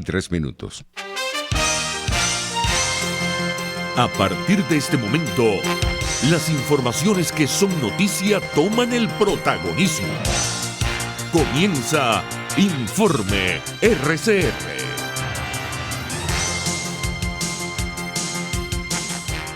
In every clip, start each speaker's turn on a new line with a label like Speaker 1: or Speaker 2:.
Speaker 1: 8:23.
Speaker 2: A partir de este momento, las informaciones que son noticia toman el protagonismo. Comienza Informe RCR.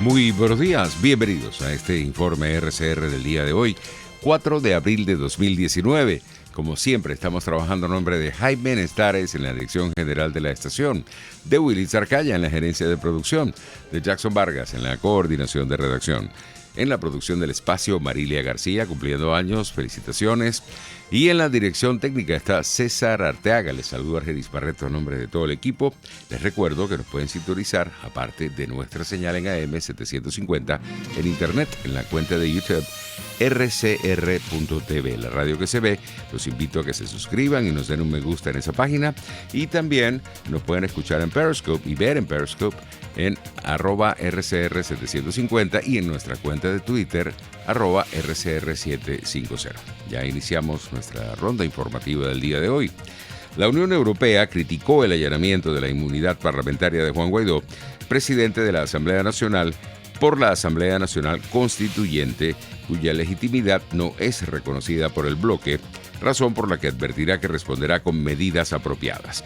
Speaker 1: Muy buenos días, bienvenidos a este Informe RCR del día de hoy, 4 de abril de 2019. Como siempre, estamos trabajando a nombre de Jaime Nestares en la dirección general de la estación, de Willy Zarcaya en la gerencia de producción, de Jackson Vargas en la coordinación de redacción. En la producción del espacio, Marilia García, cumpliendo años, felicitaciones. Y en la dirección técnica está César Arteaga. Les saludo a Argenis Barreto a nombre de todo el equipo. Les recuerdo que nos pueden sintonizar, aparte de nuestra señal en AM 750, en internet, en la cuenta de YouTube rcr.tv, la radio que se ve. Los invito a que se suscriban y nos den un me gusta en esa página. Y también nos pueden escuchar en Periscope y ver en Periscope en @rcr750 y en nuestra cuenta de Twitter @rcr750. Ya iniciamos nuestra ronda informativa del día de hoy. La Unión Europea criticó el allanamiento de la inmunidad parlamentaria de Juan Guaidó, presidente de la Asamblea Nacional, por la Asamblea Nacional Constituyente, cuya legitimidad no es reconocida por el bloque, razón por la que advertirá que responderá con medidas apropiadas.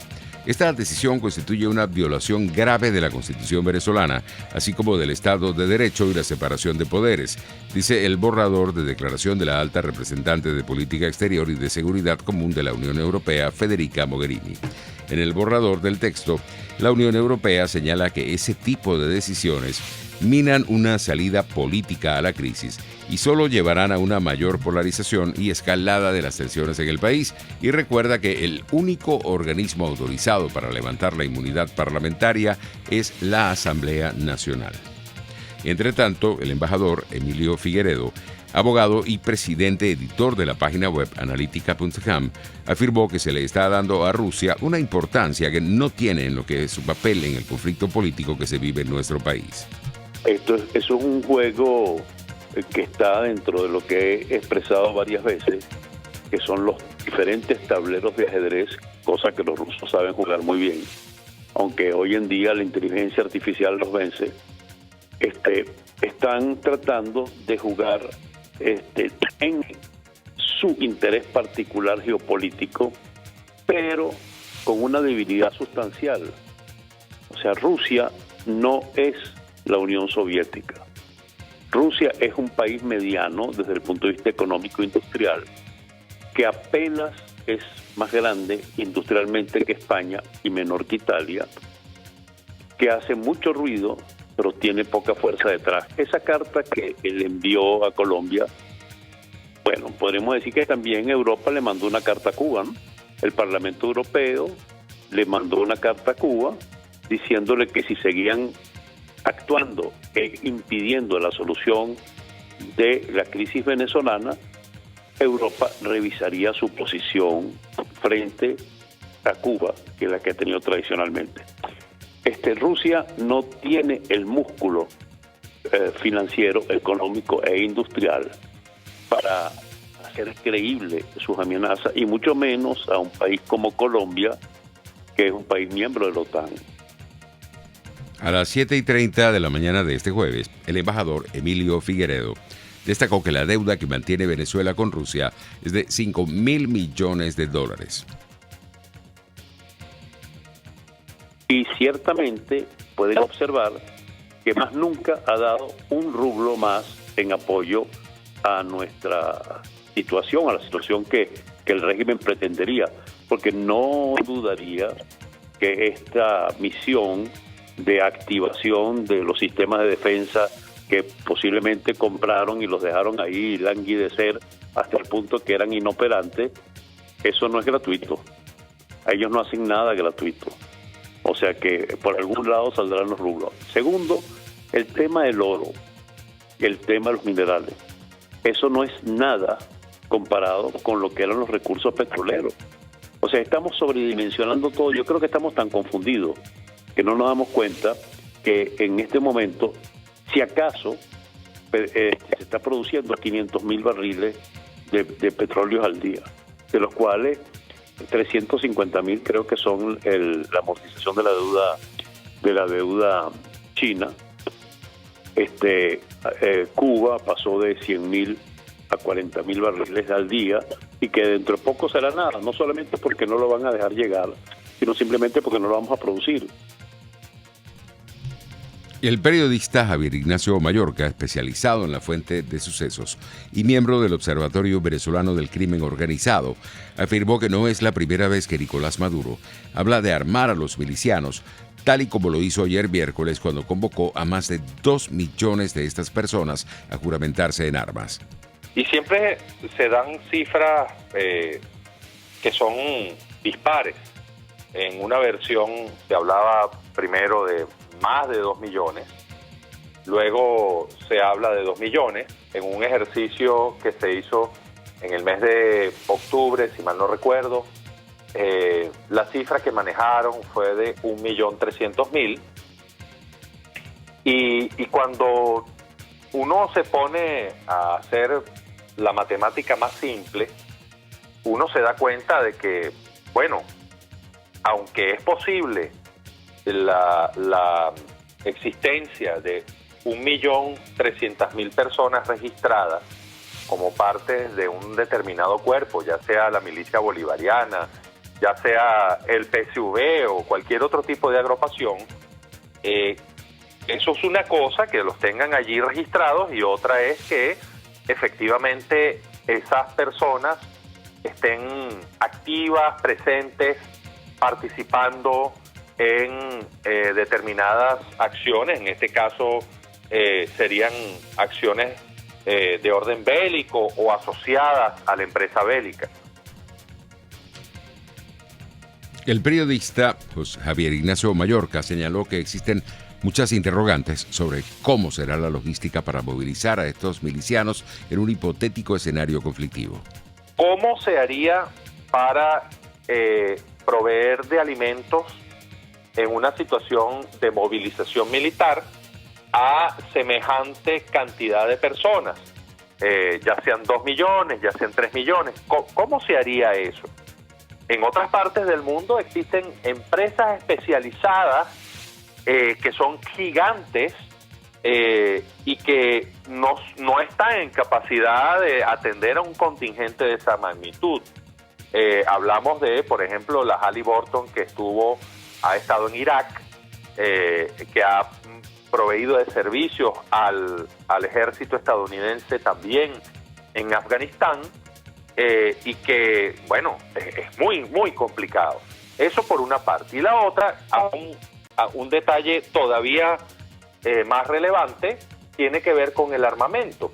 Speaker 1: Esta decisión constituye una violación grave de la Constitución venezolana, así como del Estado de Derecho y la separación de poderes, dice el borrador de declaración de la alta representante de Política Exterior y de Seguridad Común de la Unión Europea, Federica Mogherini. En el borrador del texto, la Unión Europea señala que ese tipo de decisiones minan una salida política a la crisis y solo llevarán a una mayor polarización y escalada de las tensiones en el país, y recuerda que el único organismo autorizado para levantar la inmunidad parlamentaria es la Asamblea Nacional. Entre tanto, el embajador Emilio Figueredo, abogado y presidente editor de la página web analítica.com, afirmó que se le está dando a Rusia una importancia que no tiene en lo que es su papel en el conflicto político que se vive en nuestro país.
Speaker 3: Eso es un juego que está dentro de lo que he expresado varias veces, que son los diferentes tableros de ajedrez, cosa que los rusos saben jugar muy bien, aunque hoy en día la inteligencia artificial los vence. Están tratando de jugar en su interés particular geopolítico, pero con una debilidad sustancial. O sea, Rusia no es la Unión Soviética. Rusia es un país mediano desde el punto de vista económico e industrial, que apenas es más grande industrialmente que España y menor que Italia, que hace mucho ruido, pero tiene poca fuerza detrás. Esa carta que él envió a Colombia, bueno, podremos decir que también Europa le mandó una carta a Cuba, ¿no? El Parlamento Europeo le mandó una carta a Cuba diciéndole que si seguían actuando e impidiendo la solución de la crisis venezolana, Europa revisaría su posición frente a Cuba, que es la que ha tenido tradicionalmente. Rusia no tiene el músculo financiero, económico e industrial para hacer creíble sus amenazas, y mucho menos a un país como Colombia, que es un país miembro de la OTAN.
Speaker 1: A las 7:30 de la mañana de este jueves, el embajador Emilio Figueredo destacó que la deuda que mantiene Venezuela con Rusia es de $5.000 millones.
Speaker 3: Y ciertamente pueden observar que más nunca ha dado un rublo más en apoyo a nuestra situación, a la situación que el régimen pretendería, porque no dudaría que esta misión de activación de los sistemas de defensa que posiblemente compraron y los dejaron ahí languidecer hasta el punto que eran inoperantes, eso no es gratuito. Ellos no hacen nada gratuito. O sea que por algún lado saldrán los rublos. Segundo, el tema del oro, el tema de los minerales. Eso no es nada comparado con lo que eran los recursos petroleros. O sea, estamos sobredimensionando todo. Yo creo que estamos tan confundidos que no nos damos cuenta que en este momento, si acaso, se está produciendo 500.000 barriles de petróleo al día, de los cuales 350.000 creo que son la amortización de la deuda china. Cuba pasó de 100.000 a 40.000 barriles al día, y que dentro de poco será nada, no solamente porque no lo van a dejar llegar, sino simplemente porque no lo vamos a producir.
Speaker 1: El periodista Javier Ignacio Mallorca, especializado en la fuente de sucesos y miembro del Observatorio Venezolano del Crimen Organizado, afirmó que no es la primera vez que Nicolás Maduro habla de armar a los milicianos, tal y como lo hizo ayer miércoles cuando convocó a más de 2 millones de estas personas a juramentarse en armas.
Speaker 4: Y siempre se dan cifras que son dispares. En una versión se hablaba primero de más de 2 millones, luego se habla de 2 millones, en un ejercicio que se hizo en el mes de octubre, si mal no recuerdo. La cifra que manejaron fue de 1.300.000, y cuando uno se pone a hacer la matemática más simple, uno se da cuenta de que, bueno, aunque es posible la existencia de 1.300.000 personas registradas como parte de un determinado cuerpo, ya sea la milicia bolivariana, ya sea el PSV o cualquier otro tipo de agrupación, eso es una cosa, que los tengan allí registrados, y otra es que efectivamente esas personas estén activas, presentes, participando en determinadas acciones. En este caso serían acciones de orden bélico o asociadas a la empresa bélica.
Speaker 1: El periodista Javier Ignacio Mallorca señaló que existen muchas interrogantes sobre cómo será la logística para movilizar a estos milicianos en un hipotético escenario conflictivo.
Speaker 4: ¿Cómo se haría para proveer de alimentos en una situación de movilización militar a semejante cantidad de personas? Ya sean 2 millones, ya sean 3 millones. ¿Cómo se haría eso? En otras partes del mundo existen empresas especializadas que son gigantes y que no están en capacidad de atender a un contingente de esa magnitud. Hablamos de, por ejemplo, la Halliburton, que ha estado en Irak, que ha proveído de servicios al ejército estadounidense también en Afganistán, y que, bueno, es muy, muy complicado. Eso por una parte. Y la otra, a un detalle todavía más relevante, tiene que ver con el armamento.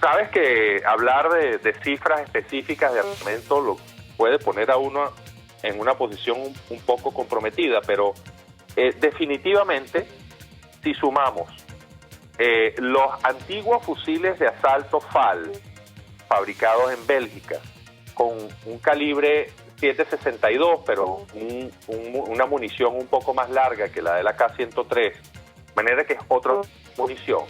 Speaker 4: Sabes que hablar de cifras específicas de armamento lo puede poner a uno en una posición un poco comprometida, pero definitivamente, si sumamos los antiguos fusiles de asalto FAL, fabricados en Bélgica, con un calibre 7.62, pero una munición un poco más larga que la de la AK-103, de manera que es otra munición,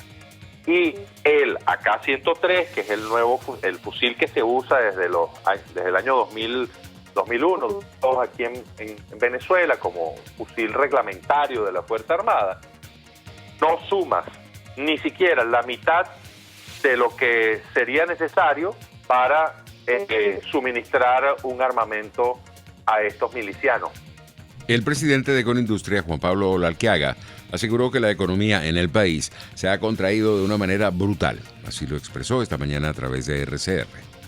Speaker 4: y el AK-103, que es el fusil que se usa desde el año 2001 aquí en Venezuela como fusil reglamentario de la Fuerza Armada, no sumas ni siquiera la mitad de lo que sería necesario para suministrar un armamento a estos milicianos.
Speaker 1: El presidente de Econindustria, Juan Pablo Ollarquiaga, aseguró que la economía en el país se ha contraído de una manera brutal. Así lo expresó esta mañana a través de RCR.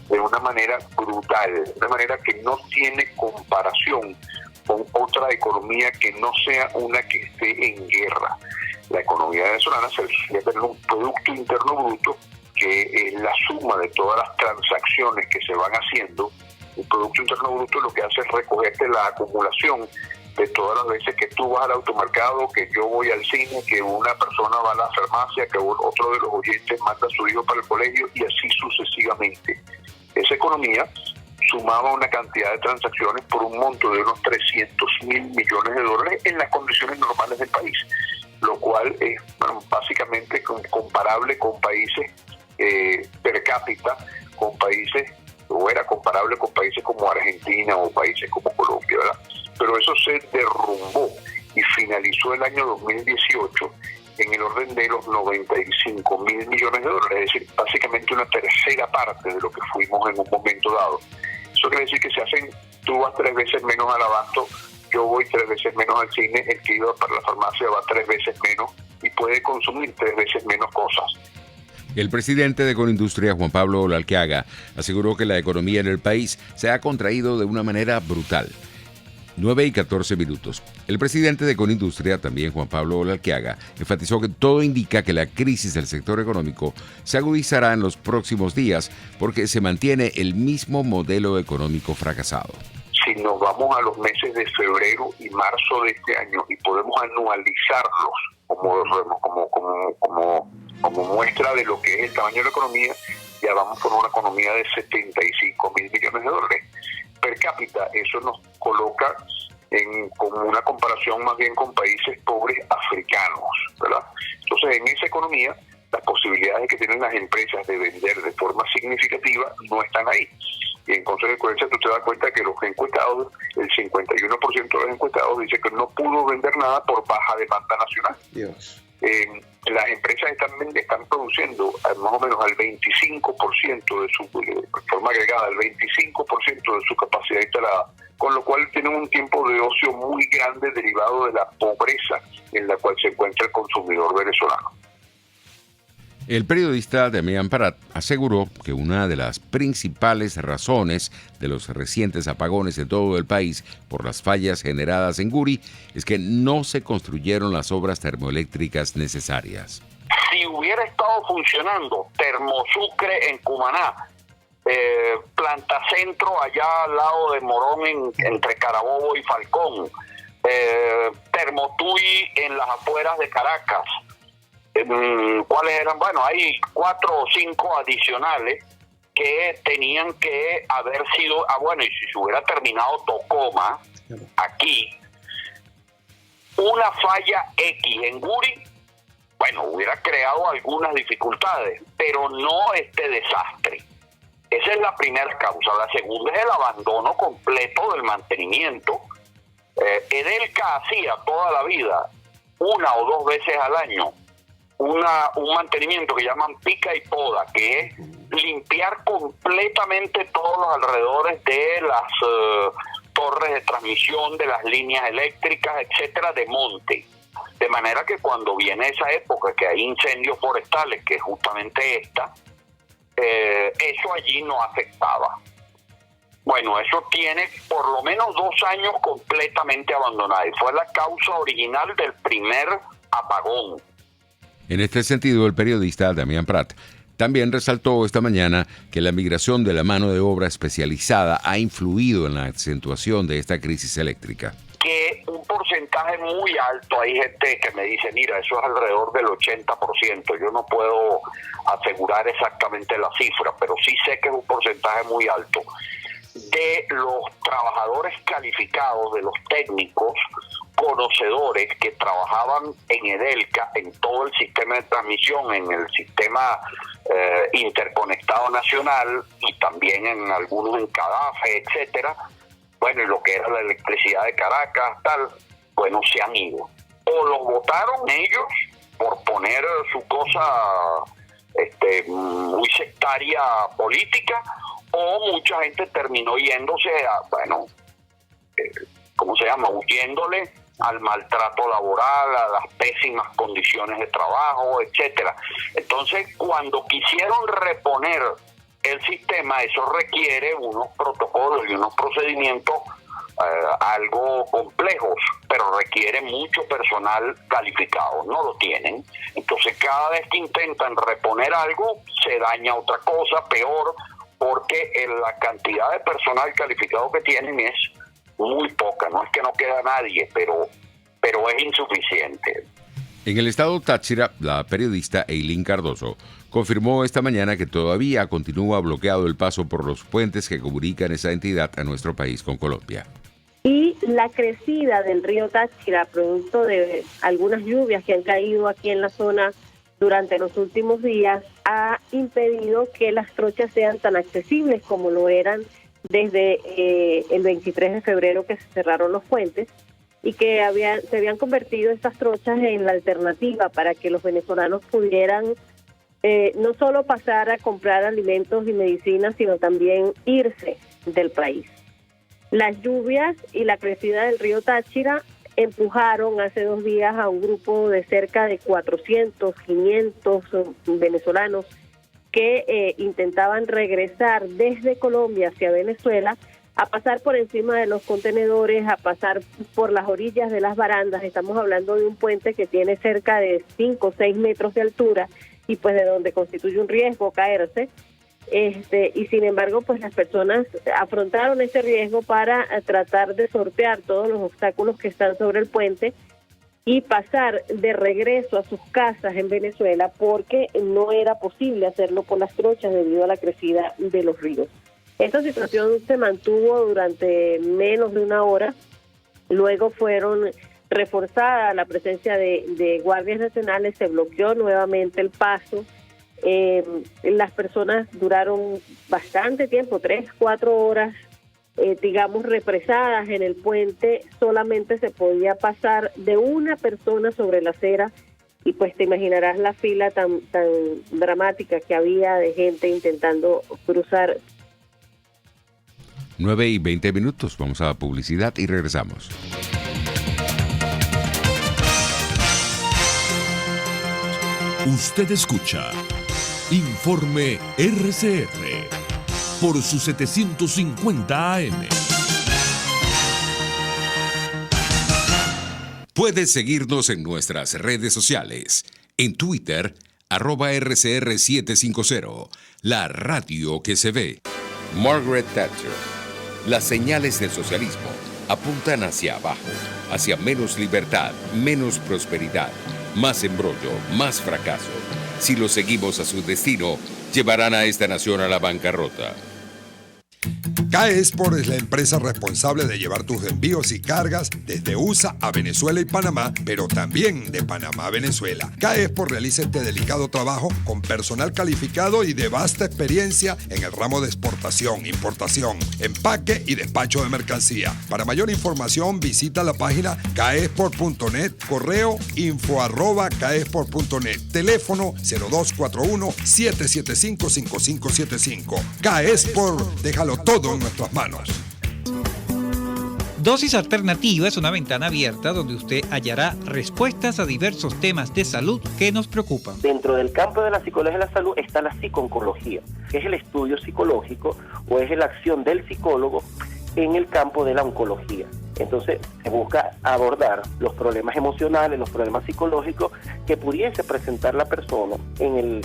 Speaker 5: De una manera brutal, de una manera que no tiene comparación con otra economía que no sea una que esté en guerra. La economía venezolana se refiere a un Producto Interno Bruto que es la suma de todas las transacciones que se van haciendo. El Producto Interno Bruto lo que hace es recogerte la acumulación de todas las veces que tú vas al automercado, que yo voy al cine, que una persona va a la farmacia, que otro de los oyentes manda a su hijo para el colegio, y así sucesivamente. Esa economía sumaba una cantidad de transacciones por un monto de unos 300.000 millones de dólares en las condiciones normales del país, lo cual es básicamente comparable con países per cápita, con países o era comparable con países como Argentina o países como Colombia, ¿verdad? Pero eso se derrumbó y finalizó el año 2018 en el orden de los 95 mil millones de dólares, es decir, básicamente una tercera parte de lo que fuimos en un momento dado. Eso quiere decir que se hacen, tú vas 3 veces menos al abasto, yo voy 3 veces menos al cine, el que iba para la farmacia va 3 veces menos y puede consumir 3 veces menos cosas.
Speaker 1: El presidente de Conindustria, Juan Pablo Olalquiaga, aseguró que la economía en el país se ha contraído de una manera brutal. 9:14. El presidente de Conindustria, también Juan Pablo Olalquiaga, enfatizó que todo indica que la crisis del sector económico se agudizará en los próximos días porque se mantiene el mismo modelo económico fracasado.
Speaker 5: Si nos vamos a los meses de febrero y marzo de este año y podemos anualizarlos como muestra de lo que es el tamaño de la economía, ya vamos por una economía de 75 mil millones de dólares. Per cápita, eso nos coloca como una comparación más bien con países pobres africanos, ¿verdad? Entonces, en esa economía, las posibilidades que tienen las empresas de vender de forma significativa no están ahí. Y en consecuencia, tú te das cuenta que los encuestados, el 51% de los encuestados dice que no pudo vender nada por baja demanda nacional.
Speaker 6: Dios.
Speaker 5: Las empresas están produciendo más o menos al 25% de su forma agregada, al 25% de su capacidad instalada, con lo cual tienen un tiempo de ocio muy grande derivado de la pobreza en la cual se encuentra el consumidor venezolano.
Speaker 1: El periodista Damián Prat aseguró que una de las principales razones de los recientes apagones en todo el país por las fallas generadas en Guri es que no se construyeron las obras termoeléctricas necesarias.
Speaker 7: Si hubiera estado funcionando Termosucre en Cumaná, Planta Centro allá al lado de Morón entre Carabobo y Falcón, Termotuy en las afueras de Caracas, ¿cuáles eran? Bueno, hay 4 o 5 adicionales que tenían que haber sido, bueno, y si se hubiera terminado Tocoma, aquí, una falla X en Guri, bueno, hubiera creado algunas dificultades, pero no este desastre. Esa es la primera causa. La segunda es el abandono completo del mantenimiento. Edelca hacía toda la vida, 1 o 2 veces al año, un mantenimiento que llaman pica y poda, que es limpiar completamente todos los alrededores de las torres de transmisión, de las líneas eléctricas, etcétera, de monte. De manera que cuando viene esa época que hay incendios forestales, que es justamente esta, eso allí no afectaba. Bueno, eso tiene por lo menos 2 años completamente abandonado y fue la causa original del primer apagón.
Speaker 1: En este sentido, el periodista Damián Prat también resaltó esta mañana que la migración de la mano de obra especializada ha influido en la acentuación de esta crisis eléctrica.
Speaker 7: Que un porcentaje muy alto, hay gente que me dice, mira, eso es alrededor del 80%, yo no puedo asegurar exactamente la cifra, pero sí sé que es un porcentaje muy alto, de los trabajadores calificados, de los técnicos, conocedores que trabajaban en Edelca, en todo el sistema de transmisión, en el sistema interconectado nacional y también en algunos en Cadafe, etcétera. Bueno, y lo que era la electricidad de Caracas, tal, bueno, se han ido. O los votaron ellos por poner su cosa muy sectaria política, o mucha gente terminó yéndose a, bueno, ¿cómo se llama? Huyéndole al maltrato laboral, a las pésimas condiciones de trabajo, etcétera. Entonces, cuando quisieron reponer el sistema, eso requiere unos protocolos y unos procedimientos algo complejos, pero requiere mucho personal calificado, no lo tienen. Entonces, cada vez que intentan reponer algo, se daña otra cosa, peor, porque la cantidad de personal calificado que tienen es muy poca. No es que no queda nadie, pero es insuficiente.
Speaker 1: En el estado Táchira, la periodista Eileen Cardoso confirmó esta mañana que todavía continúa bloqueado el paso por los puentes que comunican esa entidad a nuestro país con Colombia.
Speaker 8: Y la crecida del río Táchira, producto de algunas lluvias que han caído aquí en la zona durante los últimos días, ha impedido que las trochas sean tan accesibles como lo eran desde el 23 de febrero que se cerraron los puentes, y que se habían convertido estas trochas en la alternativa para que los venezolanos pudieran no solo pasar a comprar alimentos y medicinas, sino también irse del país. Las lluvias y la crecida del río Táchira empujaron hace 2 días a un grupo de cerca de 400, 500 venezolanos que intentaban regresar desde Colombia hacia Venezuela, a pasar por encima de los contenedores, a pasar por las orillas de las barandas. Estamos hablando de un puente que tiene cerca de 5 o 6 metros de altura y pues de donde constituye un riesgo caerse. Y sin embargo, pues las personas afrontaron ese riesgo para tratar de sortear todos los obstáculos que están sobre el puente y pasar de regreso a sus casas en Venezuela, porque no era posible hacerlo por las trochas debido a la crecida de los ríos. Esta situación se mantuvo durante menos de 1 hora, luego fueron reforzada la presencia de guardias nacionales, se bloqueó nuevamente el paso. Las personas duraron bastante tiempo, 3-4 horas, digamos, represadas en el puente. Solamente se podía pasar de una persona sobre la acera, y pues te imaginarás la fila tan dramática que había de gente intentando cruzar.
Speaker 1: 9:20, vamos a publicidad y regresamos.
Speaker 2: Usted escucha Informe RCR por su 750 AM.
Speaker 1: Puedes seguirnos en nuestras redes sociales. En Twitter, @RCR750, la radio que se ve. Margaret Thatcher. Las señales del socialismo apuntan hacia abajo, hacia menos libertad, menos prosperidad, más embrollo, más fracaso. Si los seguimos a su destino, llevarán a esta nación a la bancarrota.
Speaker 6: CAE Export es la empresa responsable de llevar tus envíos y cargas desde USA a Venezuela y Panamá, pero también de Panamá a Venezuela. CAE Export realiza este delicado trabajo con personal calificado y de vasta experiencia en el ramo de exportación, importación, empaque y despacho de mercancía. Para mayor información visita la página caexport.net, correo info@caexport.net, teléfono 0241-775-5575. CAE Export, déjalo todo en nuestras manos.
Speaker 9: Dosis Alternativa es una ventana abierta donde usted hallará respuestas a diversos temas de salud que nos preocupan.
Speaker 10: Dentro del campo de la psicología de la salud está la psico-oncología, que es el estudio psicológico o es la acción del psicólogo en el campo de la oncología. Entonces se busca abordar los problemas emocionales, los problemas psicológicos que pudiese presentar la persona que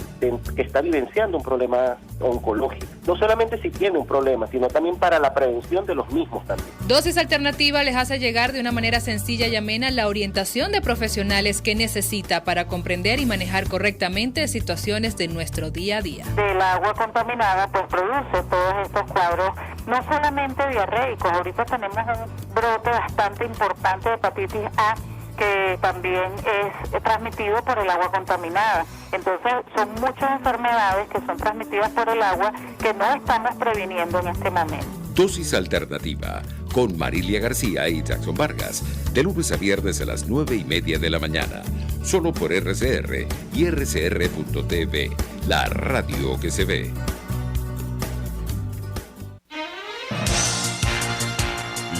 Speaker 10: está vivenciando un problema oncológico. No solamente si tiene un problema, sino también para la prevención de los mismos también.
Speaker 11: Dosis Alternativa les hace llegar de una manera sencilla y amena la orientación de profesionales que necesita para comprender y manejar correctamente situaciones de nuestro día a día.
Speaker 12: El agua contaminada pues produce todos estos cuadros, no solamente diarreicos. Ahorita tenemos un brote bastante importante de hepatitis A que también es transmitido por el agua contaminada. Entonces son muchas enfermedades que son transmitidas por el agua que no estamos previniendo en este momento.
Speaker 1: Dosis Alternativa con Marilia García y Jackson Vargas, de lunes a viernes a las 9:30 de la mañana, solo por RCR y RCR.tv, la radio que se ve.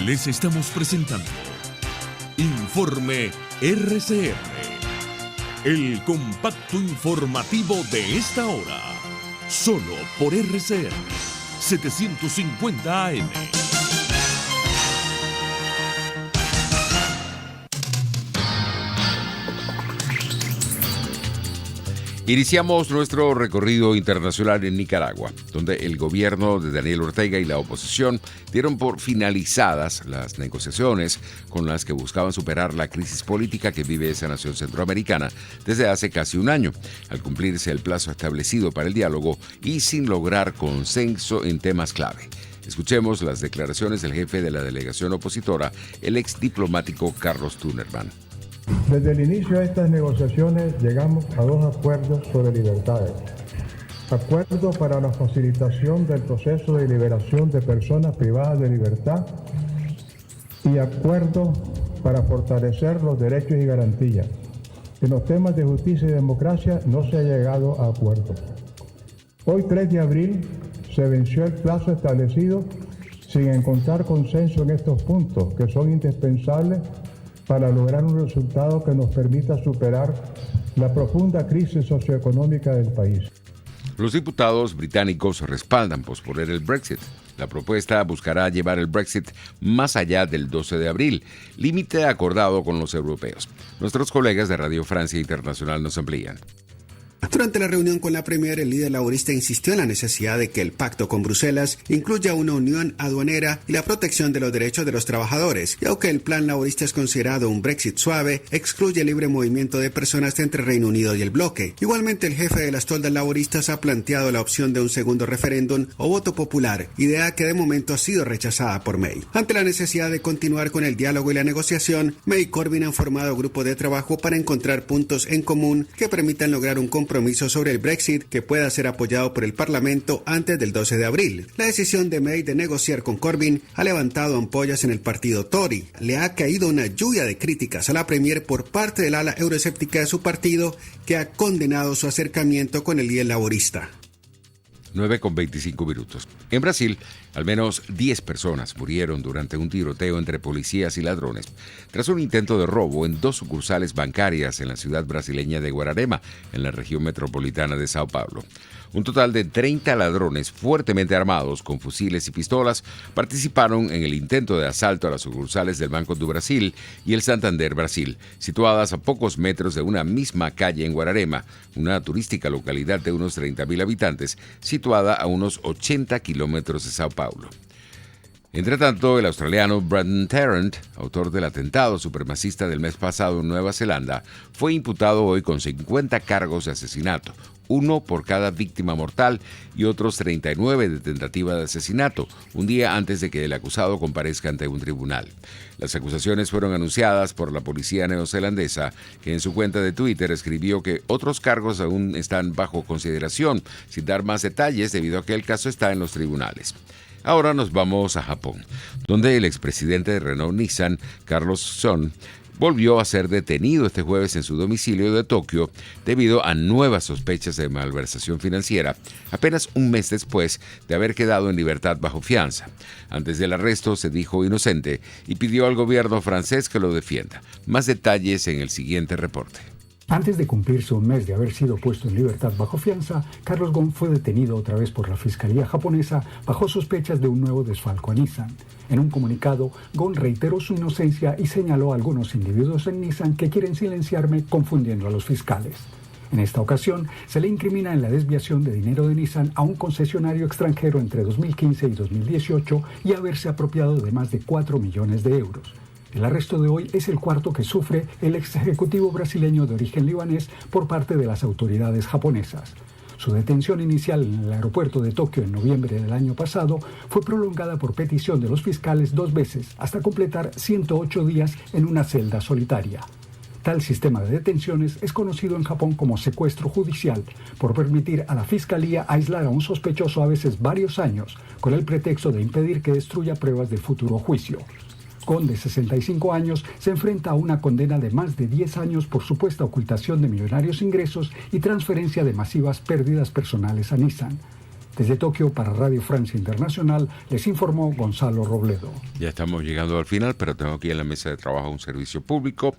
Speaker 2: Les estamos presentando Informe RCR, el compacto informativo de esta hora, solo por RCR 750 AM.
Speaker 1: Iniciamos nuestro recorrido internacional en Nicaragua, donde el gobierno de Daniel Ortega y la oposición dieron por finalizadas las negociaciones con las que buscaban superar la crisis política que vive esa nación centroamericana desde hace casi un año, al cumplirse el plazo establecido para el diálogo y sin lograr consenso en temas clave. Escuchemos las declaraciones del jefe de la delegación opositora, el ex diplomático Carlos Tunerman.
Speaker 13: Desde el inicio de estas negociaciones llegamos a 2 acuerdos sobre libertades. Acuerdo para la facilitación del proceso de liberación de personas privadas de libertad y acuerdo para fortalecer los derechos y garantías. En los temas de justicia y democracia no se ha llegado a acuerdo. Hoy, 3 de abril, se venció el plazo establecido sin encontrar consenso en estos puntos que son indispensables para lograr un resultado que nos permita superar la profunda crisis socioeconómica del país.
Speaker 1: Los diputados británicos respaldan posponer el Brexit. La propuesta buscará llevar el Brexit más allá del 12 de abril, límite acordado con los europeos. Nuestros colegas de Radio Francia Internacional nos amplían.
Speaker 14: Durante la reunión con la Premier, el líder laborista insistió en la necesidad de que el pacto con Bruselas incluya una unión aduanera y la protección de los derechos de los trabajadores. Y aunque el plan laborista es considerado un Brexit suave, excluye el libre movimiento de personas entre Reino Unido y el bloque. Igualmente, el jefe de las toldas laboristas ha planteado la opción de un segundo referéndum o voto popular, idea que de momento ha sido rechazada por May. Ante la necesidad de continuar con el diálogo y la negociación, May y Corbyn han formado grupos de trabajo para encontrar puntos en común que permitan lograr un compromiso sobre el Brexit que pueda ser apoyado por el Parlamento antes del 12 de abril. La decisión de May de negociar con Corbyn ha levantado ampollas en el partido Tory. Le ha caído una lluvia de críticas a la Premier por parte del ala euroescéptica de su partido, que ha condenado su acercamiento con el líder laborista.
Speaker 1: 9:25. En Brasil, al menos 10 personas murieron durante un tiroteo entre policías y ladrones tras un intento de robo en 2 sucursales bancarias en la ciudad brasileña de Guararema, en la región metropolitana de Sao Paulo. Un total de 30 ladrones fuertemente armados con fusiles y pistolas participaron en el intento de asalto a las sucursales del Banco do Brasil y el Santander Brasil, situadas a pocos metros de una misma calle en Guararema, una turística localidad de unos 30.000 habitantes, situada a unos 80 kilómetros de Sao Paulo. Entre tanto, el australiano Brandon Tarrant, autor del atentado supremacista del mes pasado en Nueva Zelanda, fue imputado hoy con 50 cargos de asesinato, 1 por cada víctima mortal y otros 39 de tentativa de asesinato, un día antes de que el acusado comparezca ante un tribunal. Las acusaciones fueron anunciadas por la policía neozelandesa, que en su cuenta de Twitter escribió que otros cargos aún están bajo consideración, sin dar más detalles debido a que el caso está en los tribunales. Ahora nos vamos a Japón, donde el expresidente de Renault-Nissan, Carlos Ghosn, volvió a ser detenido este jueves en su domicilio de Tokio debido a nuevas sospechas de malversación financiera, apenas un mes después de haber quedado en libertad bajo fianza. Antes del arresto se dijo inocente y pidió al gobierno francés que lo defienda. Más detalles en el siguiente reporte.
Speaker 15: Antes de cumplirse un mes de haber sido puesto en libertad bajo fianza, Carlos Ghosn fue detenido otra vez por la Fiscalía japonesa bajo sospechas de un nuevo desfalco a Nissan. En un comunicado, Ghosn reiteró su inocencia y señaló a algunos individuos en Nissan que quieren silenciarme confundiendo a los fiscales. En esta ocasión, se le incrimina en la desviación de dinero de Nissan a un concesionario extranjero entre 2015 y 2018 y haberse apropiado de más de 4 millones de euros. El arresto de hoy es el cuarto que sufre el ex ejecutivo brasileño de origen libanés por parte de las autoridades japonesas. Su detención inicial en el aeropuerto de Tokio en noviembre del año pasado fue prolongada por petición de los fiscales 2 veces hasta completar 108 días en una celda solitaria. Tal sistema de detenciones es conocido en Japón como secuestro judicial, por permitir a la fiscalía aislar a un sospechoso a veces varios años, con el pretexto de impedir que destruya pruebas del futuro juicio. Ghosn, de 65 años, se enfrenta a una condena de más de 10 años por supuesta ocultación de millonarios ingresos y transferencia de masivas pérdidas personales a Nissan. Desde Tokio, para Radio Francia Internacional, les informó Gonzalo Robledo.
Speaker 1: Ya estamos llegando al final, pero tengo aquí en la mesa de trabajo un servicio público.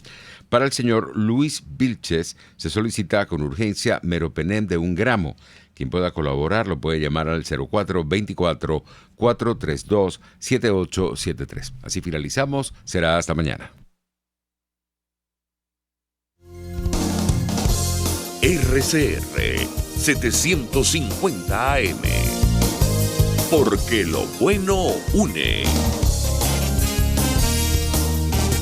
Speaker 1: Para el señor Luis Vilches se solicita con urgencia meropenem de 1 gramo. Quien pueda colaborar lo puede llamar al 0424-432-7873. Así finalizamos. Será hasta mañana.
Speaker 2: RCR 750 AM. Porque lo bueno une.